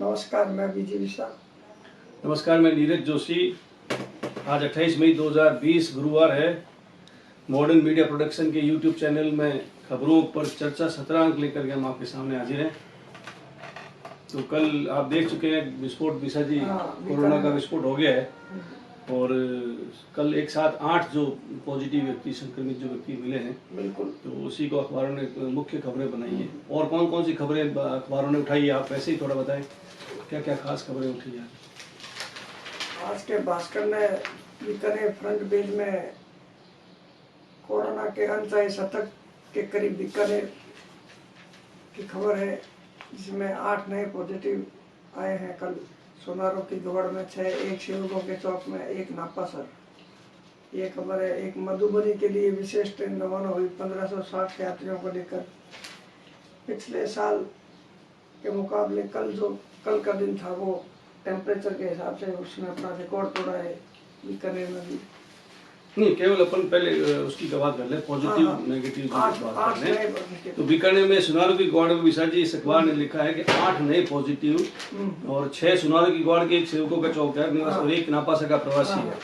नमस्कार, मैं बीजी विशा। नमस्कार, मैं नीरज जोशी। आज 28 मई 2020 गुरुवार है। मॉडर्न मीडिया प्रोडक्शन के यूट्यूब चैनल में खबरों पर चर्चा 17 अंक लेकर के हम आपके सामने हाजिर हैं। तो कल आप देख चुके हैं विस्फोट, विशा जी, कोरोना का विस्फोट हो गया है और कल एक साथ 8 जो पॉजिटिव व्यक्ति, संक्रमित जो व्यक्ति मिले हैं, बिल्कुल, तो उसी को अखबारों ने मुख्य खबरें बनाई हैं। और कौन कौन सी खबरें अखबारों ने उठाई है, आप वैसे ही थोड़ा बताएं, क्या क्या खास खबरें उठी हैं? आज के भास्कर ने बीकानेर फ्रंट पेज में कोरोना के अनचाहे शतक के करीब बीकानेर की खबर है, जिसमें 8 नए पॉजिटिव आए हैं। कल सोनारों की गवड़ में 6, एक शिवगों के चौक में, एक नापासर। ये खबर है। एक मधुबनी के लिए विशेष ट्रेन रवाना हुई 1560 यात्रियों को लेकर। पिछले साल के मुकाबले कल का दिन था, वो टेम्परेचर के हिसाब से उसने अपना रिकॉर्ड तोड़ा है बीकानेर में भी। नहीं, केवल अपन पहले उसकी बात कर ले, पॉजिटिव नेगेटिव की बात कर ले। तो बीकानेर में सुनारों की गौड़ में विशा जी, इस अखबार ने लिखा है कि 8 नए पॉजिटिव और 6 सुनारों की गौड़ के, एक सेवकों का चौक है निवास और एक नापासा का प्रवासी है।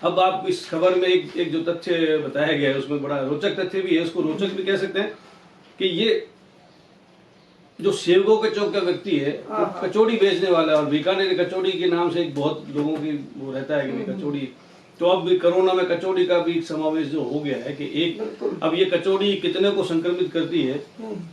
अब आप इस खबर में एक जो तथ्य बताया गया है, उसमें बड़ा रोचक तथ्य भी है, उसको रोचक भी कह सकते हैं कि ये जो सेवकों के चौक का व्यक्ति है, वो कचौड़ी बेचने वाला है और बीकानेर कचौड़ी के नाम से बहुत लोगों की वो रहता है कि कचौड़ी। तो अब भी कोरोना में कचौड़ी का भी समावेश जो हो गया है कि एक, अब ये कचौड़ी कितने को संक्रमित करती है,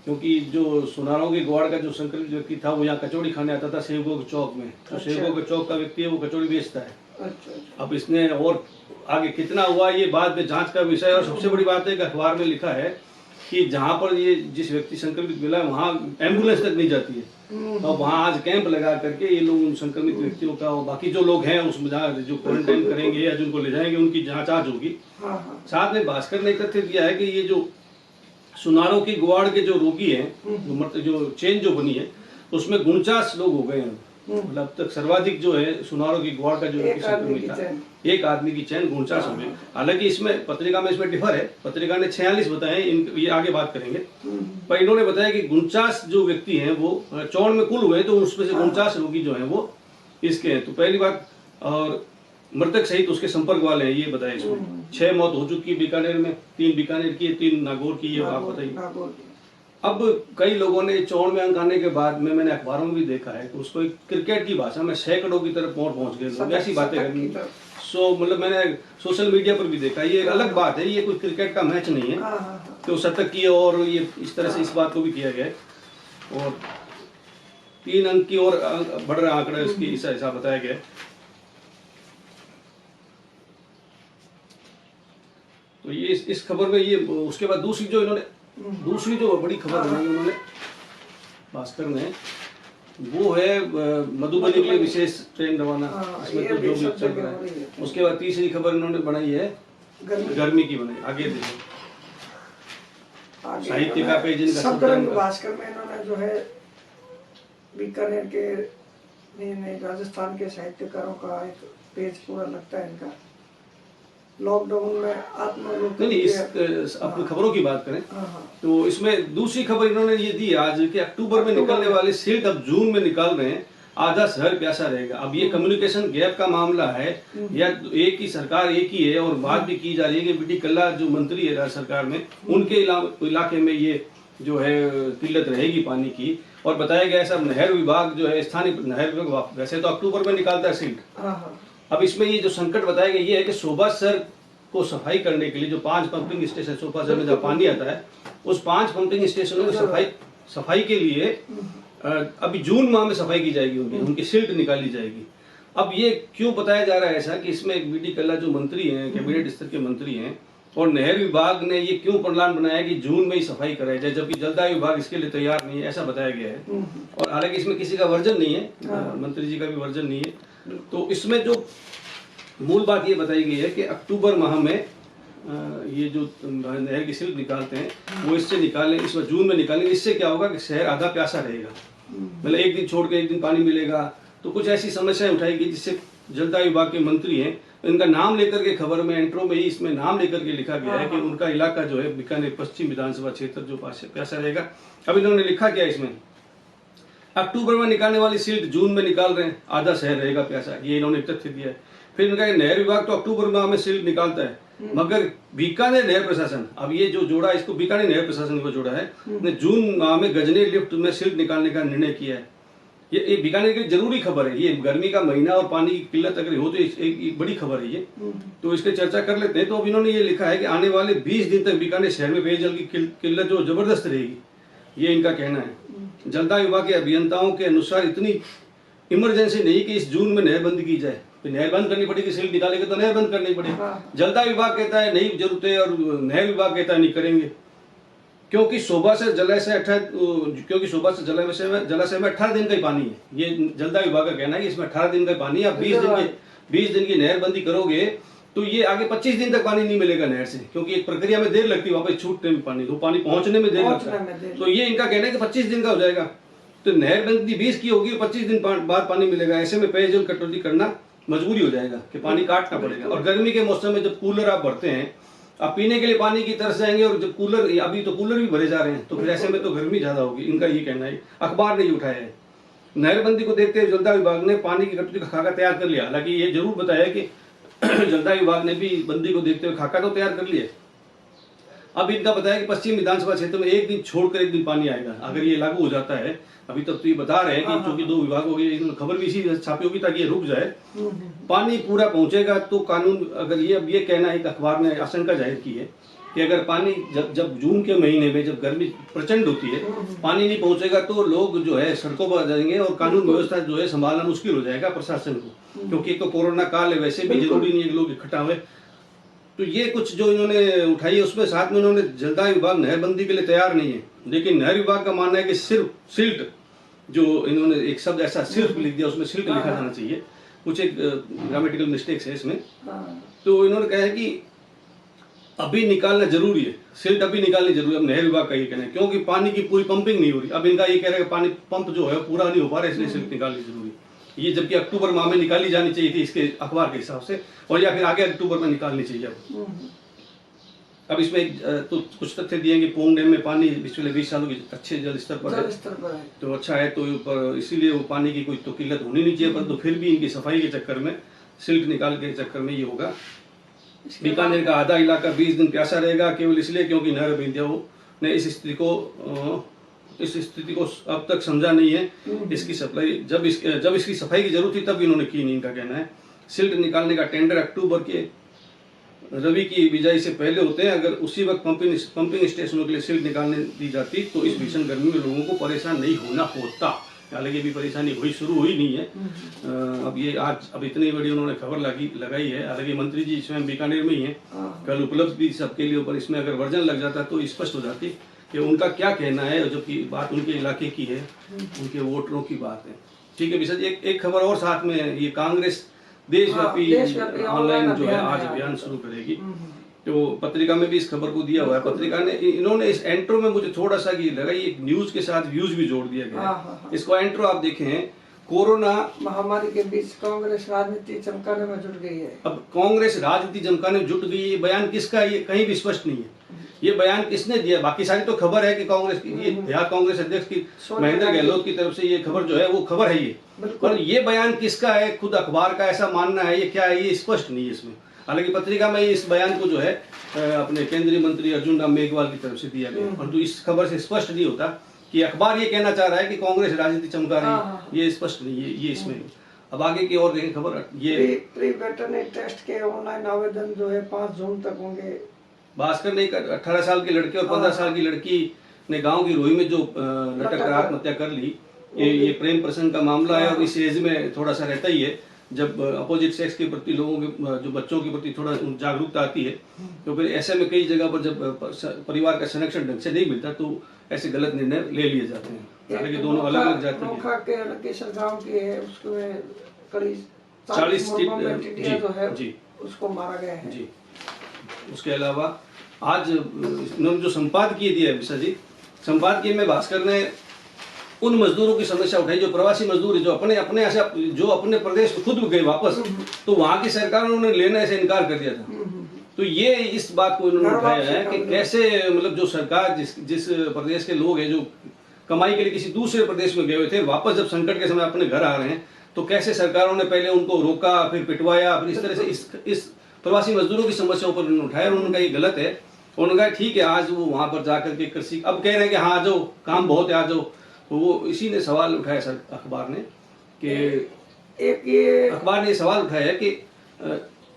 क्योंकि जो सुनारों की गवाड़ का जो संक्रमित व्यक्ति था वो यहाँ कचौड़ी खाने आता था सेवकों के चौक में। तो सेवकों के चौक का व्यक्ति है, वो कचौड़ी बेचता है। अब इसने और आगे कितना हुआ ये बाद में जांच का विषय। और सबसे बड़ी बात है कि अखबार में लिखा है कि जहाँ पर ये जिस व्यक्ति संक्रमित मिला है वहाँ एम्बुलेंस तक नहीं जाती है, और वहाँ आज कैंप लगा करके ये लोग उन संक्रमित व्यक्तियों का और बाकी जो लोग हैं उसमें जो क्वारंटाइन करेंगे या जिनको ले जाएंगे उनकी जांच आज होगी। साथ में भास्कर ने तथ्य दिया है कि ये जो सुनारों की गुवाड़ के जो रोगी हैं, जो चेन जो बनी है, उसमें 49 लोग हो गए हैं। मतलब अब तक सर्वाधिक जो है सुनारों की गुवाड़ का जो संक्रमित था, एक आदमी की चैन 49 हो गई। हालांकि इसमें पत्रिका में इसमें डिफर है, पत्रिका ने 46 बताए, ये आगे बात करेंगे, पर इन्होंने बताया कि 49 जो व्यक्ति हैं वो 54 में कुल हुए, तो उसमें से 49 रोगी जो हैं वो इसके हैं। तो पहली बात, और मृतक सहित उसके संपर्क वाले हैं, ये बताया इसमें। 6 मौत हो चुकी है बीकानेर में, 3 बीकानेर की, 3 नागौर की, ये आप बताइए। अब कई लोगों ने 54 अंक आने के बाद में, मैंने अखबारों में भी देखा है कि उसको एक क्रिकेट की भाषा में सैकड़ों की तरफ पहुंच गए लोग, ऐसी बातें करनी। मतलब मैंने सोशल मीडिया पर भी देखा, ये अलग बात है, ये कोई क्रिकेट का मैच नहीं है। तो शतक की और ये इस तरह से इस बात को भी किया गया है। और 3 अंक की और बढ़ रहा आंकड़ा इसकी ऐसा बताया गया है। तो ये इस खबर में ये, उसके बाद दूसरी जो बड़ी खबर बनाई उन्होंने भास्कर ने, वो है मधुबनी के लिए विशेष ट्रेन रवाना। इसमें तो जो भी चल रहा है। उसके बाद तीसरी खबर इन्होंने बनाई है गर्मी की बनाई। आगे देखो, साहित्य का पेज इनका सबरंग भास्कर में इन्होंने जो है बीकानेर के नहीं राजस्थान के साहित्यकारों का एक पेज पूरा लगता है इनका। लॉकडाउन में आत्मलोकन अपनी खबरों की बात करें तो इसमें दूसरी खबर इन्होंने ये दी आज कि अक्टूबर में निकलने वाले सिल्ट अब जून में निकाल रहे हैं, आधा शहर प्यासा रहेगा। अब ये कम्युनिकेशन गैप का मामला है या एक ही सरकार एक ही है, और बात भी की जा रही है कि बीडी कल्ला जो मंत्री है राज्य सरकार में, उनके इलाके में ये जो है किल्लत रहेगी पानी की। और बताया गया है सब नहर विभाग जो है, स्थानीय नहर विभाग वैसे तो अक्टूबर में निकालता है सिल्ट। अब इसमें ये जो संकट बताया गया ये है कि शोभा शहर को सफाई करने के लिए जो 5 पंपिंग स्टेशन शोभा शहर में जब पानी आता है, उस 5 पंपिंग स्टेशनों की सफाई के लिए अभी जून माह में सफाई की जाएगी, उनकी सिल्ट निकाली जाएगी। अब ये क्यों बताया जा रहा है ऐसा कि इसमें बीडी कल्ला जो मंत्री हैं, कैबिनेट स्तर के मंत्री हैं, और नहर विभाग ने ये क्यों प्लान बनाया कि जून में ही सफाई कराई जाए, जबकि जलदाय विभाग इसके लिए तैयार नहीं है, ऐसा बताया गया है। और हालांकि इसमें किसी का वर्जन नहीं है, मंत्री जी का भी वर्जन नहीं है। तो इसमें जो मूल बात ये बताई गई है कि अक्टूबर माह में ये जो नहर की सिल्ट निकालते हैं वो इससे निकालें, इस जून में निकालेंगे। इससे क्या होगा कि शहर आधा प्यासा रहेगा, मतलब एक दिन छोड़ के एक दिन पानी मिलेगा। तो कुछ ऐसी समस्याएं उठाई गई जिससे जलदाय विभाग के मंत्री हैं, इनका नाम लेकर के खबर में इंट्रो में ही इसमें नाम लेकर के लिखा गया है कि उनका इलाका जो है बीकानेर पश्चिम विधानसभा क्षेत्र जो प्यासा रहेगा। अब इन्होंने लिखा क्या इसमें अक्टूबर में निकालने वाली सिल्ट जून में निकाल रहे हैं, आधा शहर रहेगा प्यासा, ये इन्होंने तथ्य दिया है। फिर इनका नहर विभाग तो अक्टूबर माह में सिल्ट निकालता है, मगर बीकानेर नहर प्रशासन, अब ये जो जोड़ा इसको बीकानेर नहर प्रशासन को जोड़ा है, ने जून माह में गजनी लिफ्ट में सिल्ट निकालने का निर्णय किया है। ये बीकानेर की जरूरी खबर है, ये गर्मी का महीना और पानी की किल्लत अगर हो तो एक बड़ी खबर है ये, तो इसके चर्चा कर लेते हैं। तो अब इन्होंने ये लिखा है कि आने वाले 20 दिन तक बीकानेर शहर में पेयजल की किल्लत जो जबरदस्त रहेगी, ये इनका कहना है। जलदाय विभाग के अभियंताओं के अनुसार इतनी इमरजेंसी नहीं कि इस जून में नहरबंदी की जाए, नहर बंद करनी पड़ेगी, सिल्ट निकालेंगे तो नहर बंद करनी पड़ेगी। जलदाय विभाग कहता है नहीं जरूरत है और नहर विभाग कहता है नहीं करेंगे, क्योंकि शोभा से जलाशय में 18 दिन का ही पानी है। ये जलदाय विभाग का कहना है कि इसमें 18 दिन का पानी है। आप 20 दिन की नहरबंदी करोगे तो ये आगे 25 दिन तक पानी नहीं मिलेगा नहर से, क्योंकि एक प्रक्रिया में देर लगती है वापस छूटने में पानी, तो पानी पहुंचने में देर लगता है। तो ये इनका कहना है कि 25 दिन का हो जाएगा, तो नहरबंदी 20 की होगी, 25 दिन बाद पानी मिलेगा। ऐसे में पेयजल कटौती करना मजबूरी हो जाएगा कि पानी काटना पड़ेगा। और गर्मी के मौसम में जब कूलर आप भरते हैं, आप पीने के लिए पानी की तरस जाएंगे, और जब कूलर, अभी तो कूलर भी भरे जा रहे हैं, तो फिर ऐसे में तो गर्मी ज्यादा होगी, इनका ये कहना है। अखबार ने ये उठाया है। नहरबंदी को देखते हुए जलदाय विभाग ने पानी की कटौती का खाका तैयार कर लिया। हालांकि ये जरूर बताया कि जलदाय विभाग ने भी बंदी को देखते हुए खाका तो तैयार कर लिया। अब इनका बताया कि पश्चिम विधानसभा क्षेत्र में एक दिन छोड़कर एक दिन पानी आएगा, अगर ये लागू हो जाता है। अभी तक तो ये बता रहे हैं कि चूंकि 2 विभागों की खबर भी इसी छापी होगी ताकि ये रुक जाए, पानी पूरा पहुंचेगा तो कानून, अगर ये अब ये कहना है कि अखबार ने आशंका जाहिर की है कि अगर पानी जब जून के महीने में जब गर्मी प्रचंड होती है, पानी नहीं पहुंचेगा तो लोग जो है सड़कों पर आ जाएंगे और कानून व्यवस्था जो है संभालना मुश्किल हो जाएगा प्रशासन को, क्योंकि एक तो कोरोना काल है, वैसे भी जरूरी नहीं है कि लोग इकट्ठा हुए। तो ये कुछ जो इन्होंने उठाई है, उसमें साथ में इन्होंने जलदाय विभाग नहरबंदी के लिए तैयार नहीं है, लेकिन नहर विभाग का मानना है कि सिर्फ सिल्ट, जो इन्होंने एक शब्द ऐसा सिर्फ लिख दिया, उसमें सिल्ट लिखा जाना चाहिए, कुछ एक ग्रामेटिकल मिस्टेक्स है इसमें। तो इन्होंने कहा है कि अभी निकालना जरूरी है, सिल्ट अभी निकालनी जरूरी है। अब नहर विभाग का ये कहना है, क्योंकि पानी की पूरी पंपिंग नहीं हो रही। अब इनका ये कह रहा है कि पानी पंप जो है पूरा नहीं हो पा रहा है, इसलिए सिल्ट निकालनी जरूरी है। ये जबकि अक्टूबर माह में निकाली जानी चाहिए थी इसके अखबार के हिसाब से, और या फिर आगे अक्टूबर में निकालनी चाहिए। अब इसमें तो कुछ तथ्य दिए कि पोंग डैम में पानी पिछले 20 सालों की अच्छे जल स्तर पर है, तो अच्छा है, तो पर इसीलिए वो पानी की कोई तो किल्लत होनी नहीं चाहिए, परंतु फिर भी इनकी सफाई के चक्कर में, सिल्ट निकाल के चक्कर में ये होगा। बीकानेर का आधा इलाका 20 दिन प्यासा रहेगा, केवल इसलिए क्योंकि नहर विंध्याओं ने इस स्थिति को अब तक समझा नहीं है। इसकी सप्लाई जब इसकी सफाई की जरूरत थी तब इन्होंने की नहीं, इनका कहना है। सिल्ट निकालने का टेंडर अक्टूबर के रबी की बिजाई से पहले होते हैं। अगर उसी वक्त पंपिंग स्टेशनों के लिए सिल्ट निकालने दी जाती तो इस भीषण गर्मी में लोगों को परेशान नहीं होना होता। हालांकि अभी परेशानी शुरू हुई नहीं है। अब ये अब इतनी बड़ी उन्होंने खबर लगाई है। हालांकि मंत्री जी स्वयं बीकानेर में ही है, कल उपलब्ध भी सबके लिए, ऊपर इसमें अगर वर्जन लग जाता तो स्पष्ट हो जाती कि उनका क्या कहना है, जबकि बात उनके इलाके की है, उनके वोटरों की बात है। ठीक है विशेष एक खबर और साथ में, ये कांग्रेस देशव्यापी ऑनलाइन जो है आज अभियान शुरू करेगी, तो पत्रिका में भी इस खबर को दिया हुआ है। पत्रिका ने, इन्होंने इस एंट्रो में मुझे थोड़ा सा ये लगा, ये न्यूज के साथ व्यूज भी जोड़ दिया गया। इसको एंट्रो आप देखें, कोरोना महामारी के बीच कांग्रेस राजनीति चमकाने में जुट गई है। अब कांग्रेस राजनीति चमकाने में जुट गई, ये बयान किसका है ये कहीं भी स्पष्ट नहीं है। ये बयान किसने दिया? बाकी सारी तो खबर है कि कांग्रेस की, ये बिहार कांग्रेस अध्यक्ष की महेंद्र गहलोत की तरफ से ये खबर जो है वो खबर है ये, पर ये बयान किसका है, खुद अखबार का ऐसा मानना है, ये क्या है, ये स्पष्ट नहीं है इसमें। हालांकि पत्रिका में इस बयान को जो है अपने केंद्रीय मंत्री अर्जुन राम मेघवाल की तरफ से दिया गया, परंतु इस खबर से स्पष्ट नहीं होता कि अखबार ये कहना चाह रहा है कि कांग्रेस राजनीति चमका रही है, ये स्पष्ट नहीं है ये इसमें। अब आगे की और देखें खबर, ये प्री वेटरनरी टेस्ट के ऑनलाइन आवेदन जो है 5 जून तक होंगे। भास्कर ने 18 साल के लड़के और 15 साल की लड़की ने गांव की रोही में जो लटक कर आत्महत्या कर ली, ये प्रेम प्रसंग का मामला है। और इस एज में थोड़ा सा रहता ही है, जब अपोजिट सेक्स के प्रति लोगों के, जो बच्चों के प्रति थोड़ा जागरूकता आती है, तो फिर ऐसे में कई जगह पर जब परिवार का संरक्षण ढंग से नहीं मिलता तो ऐसे गलत निर्णय ले लिए जाते हैं। हालांकि दोनों अलग अलग जाति के गांव की है, उसमें करीब 40 जो है उसको मारा गया है जी। उसके अलावा आज इन्होंने जो संपादकीय दिया है विशा जी, संपादकीय में भास्कर ने उन मजदूरों की समस्या उठाई जो प्रवासी मजदूर है, जो अपने प्रदेश में खुद गए वापस, तो वहां की सरकार ने लेने से इनकार कर दिया था। तो ये इस बात को इन्होंने उठाया है कि कैसे, मतलब जो सरकार जिस प्रदेश के लोग हैं जो कमाई के लिए किसी दूसरे प्रदेश में गए हुए थे, वापस जब संकट के समय अपने घर आ रहे हैं तो कैसे सरकारों ने पहले उनको रोका, फिर पिटवाया, फिर इस तरह से इस प्रवासी मजदूरों की समस्याओं पर उन्होंने उठाया। और उन्होंने कहा ये गलत है। उन्होंने कहा ठीक है, आज वो वहां पर जाकर के कृषि, अब कह रहे हैं कि हाँ आ जाओ, काम बहुत है, आ जाओ। तो वो इसी ने सवाल उठाया सर अखबार ने कि एक ये अखबार ने सवाल उठाया कि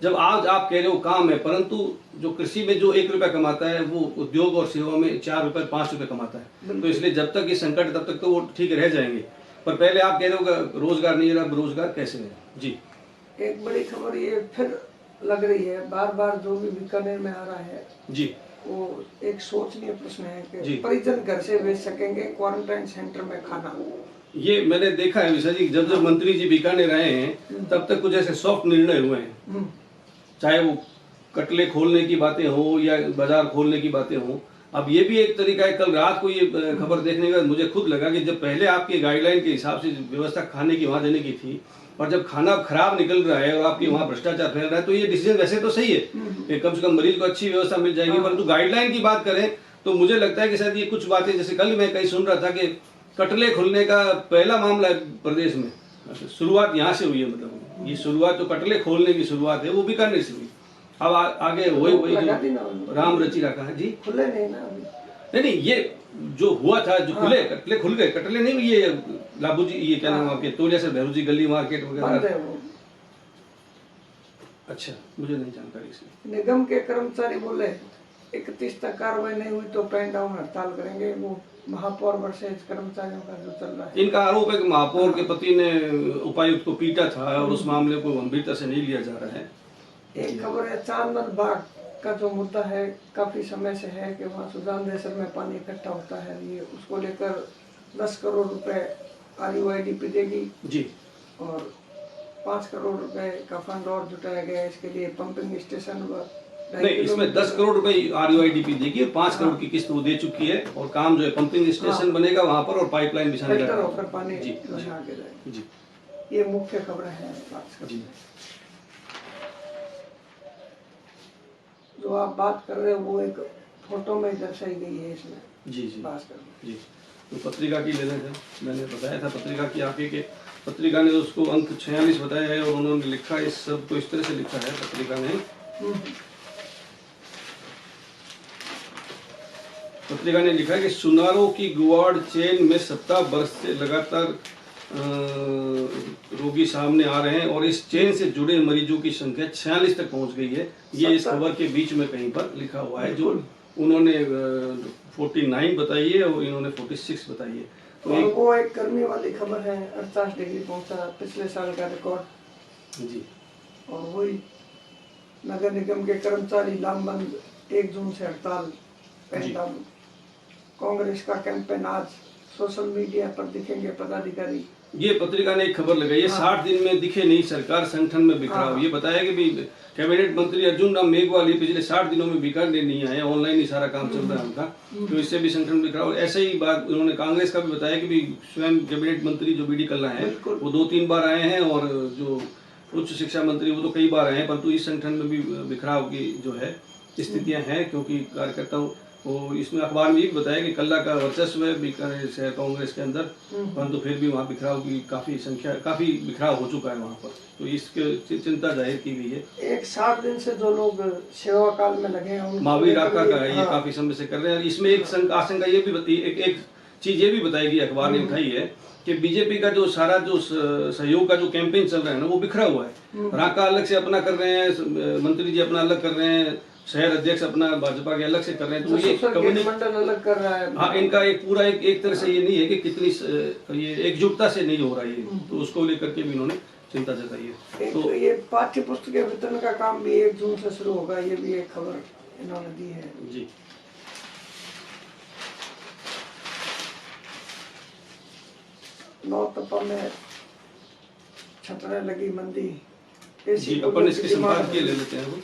जब आज आप कह रहे हो काम है, परंतु जो कृषि में जो 1 रुपया कमाता है वो उद्योग और सेवा में 4 रुपए 5 रुपए कमाता है। तो इसलिए जब तक ये संकट है तब तक तो वो ठीक रह जाएंगे, पर पहले आप कह रहे हो कि रोजगार नहीं रहा, रोजगार कैसे है? जी, एक बड़ी खबर ये फिर लग रही है, बार बार जो भी बीकानेर में आ रहा है जी, वो एक सोचनीय प्रश्न है जी। कि परिजन घर से भेज सकेंगे क्वारंटाइन सेंटर में खाना। ये मैंने देखा है विशा जी, जब जब मंत्री जी बीकानेर आए हैं तब तक कुछ ऐसे सॉफ्ट निर्णय हुए हैं, चाहे वो कटले खोलने की बातें हो या बाजार खोलने की बातें हो। अब ये भी एक तरीका है। कल रात को ये खबर देखने का मुझे खुद लगा कि जब पहले आपके गाइडलाइन के हिसाब से व्यवस्था खाने की वहां देने की थी, और जब खाना खराब निकल रहा है और आपके वहां भ्रष्टाचार फैल रहा है, तो ये डिसीजन वैसे तो सही है कि कम से कम मरीज को अच्छी व्यवस्था मिल जाएगी, परंतु गाइडलाइन की बात करें तो मुझे लगता है कि शायद ये कुछ बातें, जैसे कल मैं कहीं सुन रहा था कि कटले खुलने का पहला मामला है प्रदेश में, शुरुआत यहाँ से हुई है, मतलब ये शुरुआत जो कटले खोलने की शुरुआत है वो बीकानेर से हुई। अब आगे वही जो राम रची रखा है जी, खुले नहीं ना अभी। नहीं, ये जो हुआ था, जो खुले कटले खुल गए, कटले नहीं, ये लाबू जी, ये क्या नाम आपके तोलिया से भैरू जी गली मार्केट वगैरह। अच्छा, मुझे नहीं जानकारी इसकी। निगम के कर्मचारी बोले 31 तक कार्रवाई नहीं हुई तो पेन डाउन हड़ताल करेंगे। वो महापौर वर्सेज कर्मचारियों का जो चल रहा है, इनका आरोप है कि महापौर के पति ने उपायुक्त को पीटा था और उस मामले को गंभीरता से नहीं लिया जा रहा है। एक खबर है चांदन बाग का जो मुद्दा है, काफी समय से है कि वहाँ सुजान देसर में पानी इकट्ठा होता है, ये उसको लेकर 10 करोड़ रुपए RUIDP देगी जी, और 5 करोड़ रुपए का फंड और जुटाया गया है इसके लिए। पंपिंग स्टेशन नहीं, इसमें 10 करोड़ रुपए RUIDP देगी और 5 करोड़ की किस्त वो दे चुकी है, और काम जो है पंपिंग स्टेशन बनेगा वहां पर और पाइपलाइन बिछाने का होकर पानी जी आगे जाएगा। जी, ये मुख्य खबर है जी। जो आप बात कर रहे हो वो एक फोटो में दर्शाई गई है इसमें। जी जी भास्कर जी, तो पत्रिका की लेना था, मैंने बताया था पत्रिका की आगे के, पत्रिका ने उसको अंक 46 बताया है और उन्होंने लिखा इस सब को इस तरह से लिखा है पत्रिका ने। पत्रिका ने लिखा है कि सुनारों की गुवाड़ चेन में सप्ताह वर्ष से लगातार रोगी सामने आ रहे हैं और इस चेन से जुड़े मरीजों की संख्या 46 तक पहुंच गई है। ये इस खबर के बीच में कहीं पर लिखा हुआ है, जो उन्होंने 49 बताई है और इन्होंने 46 बताई है। तो वो एक गर्मी वाली खबर है, 48 डिग्री पहुंचा पिछले साल का रिकॉर्ड जी। और वही नगर निगम के कर्मचारी लामबंद, 1 जून से हड़ताल, पेन डाउन। कांग्रेस का कैंपेन आज, सोशल मीडिया पर दिखेंगे पदाधिकारी। ये पत्रिका ने एक खबर लगाई है, 60 दिन में दिखे नहीं सरकार संगठन में बिखराव। ये बताया कि भी कैबिनेट मंत्री अर्जुन राम मेघवाल ये पिछले 60 दिनों में बीकानेर नहीं आए, ऑनलाइन ही सारा काम चल रहा है उनका, तो इससे भी संगठन बिखराव। ऐसे ही बात उन्होंने कांग्रेस का भी बताया कि भी स्वयं कैबिनेट मंत्री जो BD कल्ला है वो 2-3 बार आए हैं, और जो उच्च शिक्षा मंत्री वो तो कई बार आए हैं, परंतु इस संगठन में भी बिखराव की जो है स्थितियां हैं, क्योंकि कार्यकर्ताओं वो इसमें अखबार में भी बताया कि कल्ला का वर्चस्व है बीकानेर शहर कांग्रेस के अंदर, परंतु फिर भी वहाँ बिखराव की काफी बिखराव हो चुका है वहाँ पर, तो इसके चिंता जाहिर की गई है। एक 60 दिन से जो लोग सेवा काल में लगे हैं, महावीर आका का है, ये काफी समय से कर रहे हैं। इसमें एक आशंका ये भी बताई, एक चीज ये भी बताई गई, अखबार ने उठाई है कि बीजेपी का जो सारा जो सहयोग का जो कैंपेन चल रहा है ना, वो बिखरा हुआ है। राका अलग से अपना कर रहे हैं, मंत्री जी अपना अलग कर रहे हैं, शहर अध्यक्ष अपना भाजपा के अलग से कर रहे हैं, तो ये कम्युनिटी मंडल अलग कर रहा है। हाँ, इनका एक पूरा एक तरह से ये नहीं है कि कितनी ये एकजुटता से नहीं हो रहा है, तो उसको लेकर के भी इन्होंने चिंता जताई है। तो ये पाठ्य पुस्तक के वितरण का काम भी 1 जून से शुरू होगा, ये भी एक खबर इन्होंने दी है जी। नौतपा में छतरे लगी मंदी, जी, अपन इसके संपादकीय ले लेते हैं वो।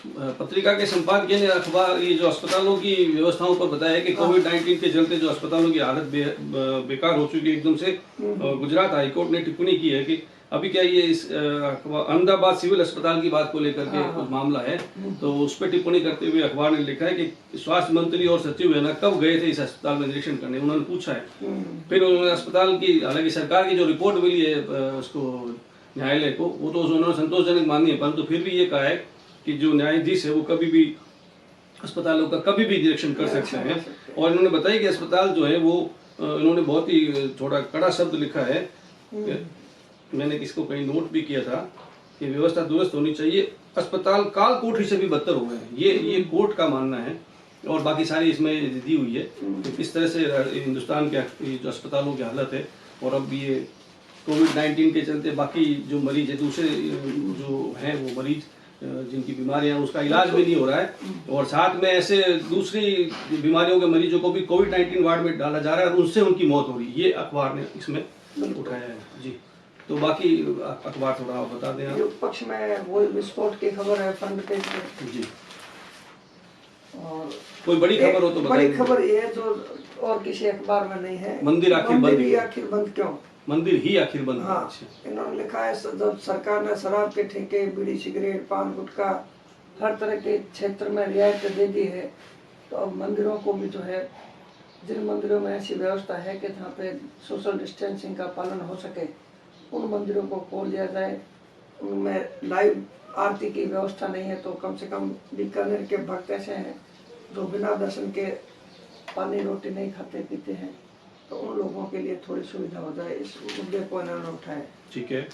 पत्रिका के संपादकीय ने अखबार ये जो अस्पतालों की व्यवस्थाओं पर बताया कि कोविड-19 के चलते जो अस्पतालों की हालत बेकार हो चुकी है एकदम से। गुजरात हाईकोर्ट ने टिप्पणी की है कि अभी क्या ये इस अहमदाबाद सिविल अस्पताल की बात को लेकर के कुछ मामला है, तो उस पर टिप्पणी करते हुए अखबार ने लिखा है कि स्वास्थ्य मंत्री और सचिव है ना कब गए थे इस अस्पताल में निरीक्षण करने, उन्होंने पूछा है। फिर उन्होंने अस्पताल की, हालांकि सरकार की जो रिपोर्ट मिली है उसको न्यायालय को, वो तो उन्होंने संतोषजनक मानी है, परंतु फिर भी ये कहा है कि जो न्यायाधीश है वो कभी भी अस्पतालों का कभी भी निरीक्षण कर सकते हैं। और इन्होंने बताया कि अस्पताल जो है वो इन्होंने बहुत ही थोड़ा कड़ा शब्द लिखा है, मैंने किसको कहीं नोट भी किया था कि व्यवस्था दुरुस्त होनी चाहिए, अस्पताल काल कोठरी से भी बदतर हो गए हैं, ये कोर्ट का मानना है। और बाकी सारी इसमें दी हुई है कि किस तरह से हिंदुस्तान के जो अस्पतालों की हालत है। और अब ये कोविड-19 के चलते बाकी जो मरीज है, दूसरे जो हैं वो मरीज जिनकी बीमारियां, उसका इलाज भी नहीं हो रहा है, और साथ में ऐसे दूसरी बीमारियों के मरीजों को भी कोविड-19 वार्ड में डाला जा रहा है और उनसे उनकी मौत हो रही है। ये अखबार ने इसमें उठाया है जी। तो बाकी अखबार थोड़ा बता दें आप। पक्ष में वो विस्फोट की खबर है फ्रंट पेज पे जी, और कोई बड़ी खबर हो तो बताइए। बड़ी खबर ये जो और किसी अखबार में नहीं है, मंदिर आखिर बंद, आखिर बंद क्यों? मंदिर ही आखिर बंद। हाँ, इन्होंने लिखा है जब सरकार ने शराब के ठेके, बीड़ी सिगरेट, पान गुटखा हर तरह के क्षेत्र में रियायत दे दी है, तो अब मंदिरों को भी जो है, जिन मंदिरों में ऐसी व्यवस्था है कि जहाँ पे सोशल डिस्टेंसिंग का पालन हो सके, उन मंदिरों को खोल दिया जाए। उनमें लाइव आरती की व्यवस्था नहीं है, तो कम से कम बीकानेर के भक्त ऐसे हैं जो बिना दर्शन के पानी रोटी नहीं खाते पीते हैं, तो उन लोगों के लिए थोड़ी सुविधा हो जाए, इस मुद्दे को इन्होंने उठाया। ठीक है।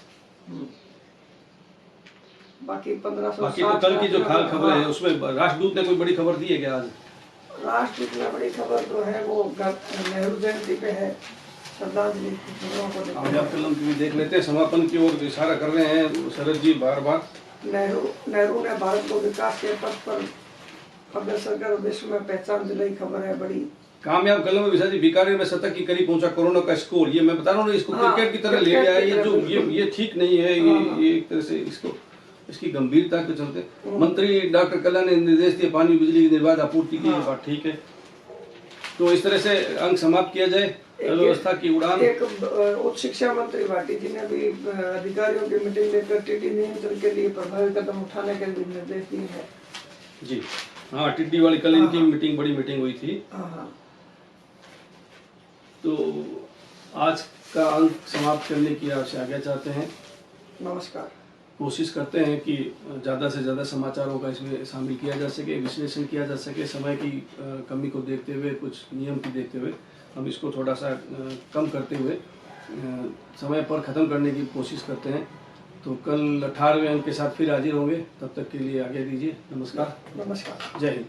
बाकी 1500 बाकी तो कल की जो खाल खबर है उसमें राष्ट्रदूत ने कोई बड़ी खबर दी है क्या आज? राष्ट्रदूत में बड़ी खबर जो है वो नेहरू जयंती पे है, श्रद्धांजलि की खबरों को आप कलम भी देख लेते हैं, समापन की ओर इशारा कर रहे हैं शरद जी बार बार। नेहरू ने भारत को विकास के पथ पर अग्रसर कर विश्व में पहचान दिलाई, खबर है बड़ी। कामयाब कलम विशा जी, बीकानेर में शतक की करीब पहुंचा कोरोना का स्कोर। ये मैं बता रहा हूँ, इसको क्रिकेट की तरह ले लिया है, ये जो ये ठीक नहीं है, ये एक तरह से इसकी गंभीरता के चलते मंत्री डॉक्टर कल्याण ने निर्देश दिए पानी बिजली की निर्बाध आपूर्ति की, बात ठीक है। तो इस तरह से अंक समाप्त किया जाए, व्यवस्था की उड़ान। एक उच्च शिक्षा मंत्री भाटी जी ने भी अधिकारियों की मीटिंग लेकर टिड्डी नियंत्रण के लिए प्रभावी कदम उठाने के लिए निर्देश दिए हैं जी। हाँ, टिड्डी वाली कल इनकी मीटिंग, बड़ी मीटिंग हुई थी। तो आज का अंक समाप्त करने की आपसे आज्ञा चाहते हैं। नमस्कार। कोशिश करते हैं कि ज़्यादा से ज़्यादा समाचारों का इसमें शामिल किया जा सके, विश्लेषण किया जा सके। समय की कमी को देखते हुए, कुछ नियम की देखते हुए हम इसको थोड़ा सा कम करते हुए समय पर ख़त्म करने की कोशिश करते हैं। तो कल 18वें अंक के साथ फिर हाजिर होंगे, तब तक के लिए आज्ञा दीजिए। नमस्कार। नमस्कार। जय हिंद।